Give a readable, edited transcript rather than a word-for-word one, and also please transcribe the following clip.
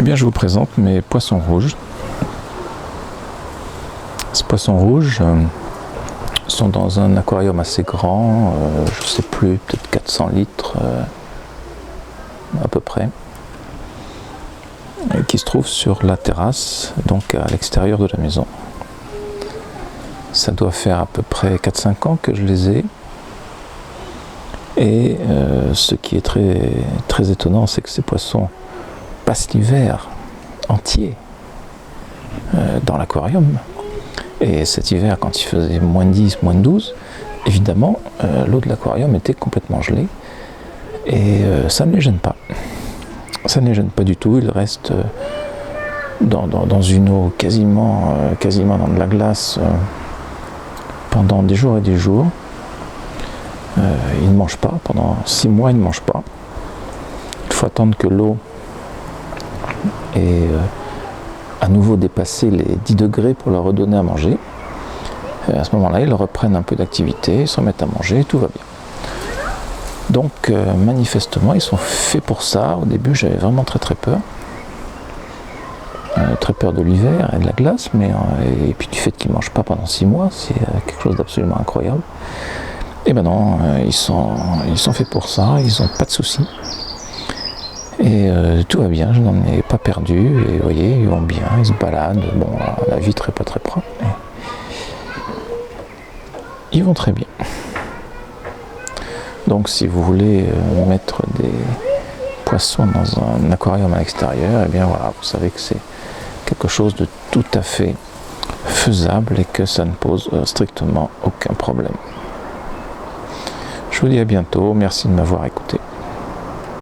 bien, je vous présente mes poissons rouges. Ces poissons rouges sont dans un aquarium assez grand, je ne sais plus, peut-être 400 litres à peu près, qui se trouve sur la terrasse, donc à l'extérieur de la maison. Ça doit faire à peu près 4-5 ans que je les ai. Et ce qui est très, très étonnant, c'est que ces poissons passent l'hiver entier dans l'aquarium. Et cet hiver, quand il faisait moins 10, moins 12, évidemment, l'eau de l'aquarium était complètement gelée. Et ça ne les gêne pas. Ça ne les gêne pas du tout. Ils restent dans une eau quasiment dans de la glace pendant des jours et des jours. Ils ne mangent pas. Pendant 6 mois, ils ne mangent pas. Il faut attendre que l'eau ait à nouveau dépassé les 10 degrés pour leur redonner à manger. Et à ce moment-là, ils reprennent un peu d'activité, ils se remettent à manger, tout va bien. Donc, manifestement, ils sont faits pour ça. Au début, j'avais vraiment très très peur. Très peur de l'hiver et de la glace, et puis du fait qu'ils ne mangent pas pendant 6 mois, c'est quelque chose d'absolument incroyable. Et ben non, ils sont faits pour ça, ils n'ont pas de soucis. Et tout va bien, je n'en ai pas perdu, et vous voyez, ils vont bien, ils se baladent, bon, la vitre n'est pas très propre, mais ils vont très bien. Donc si vous voulez mettre des poissons dans un aquarium à l'extérieur, et bien voilà, vous savez que c'est quelque chose de tout à fait faisable et que ça ne pose strictement aucun problème. Je vous dis à bientôt, merci de m'avoir écouté.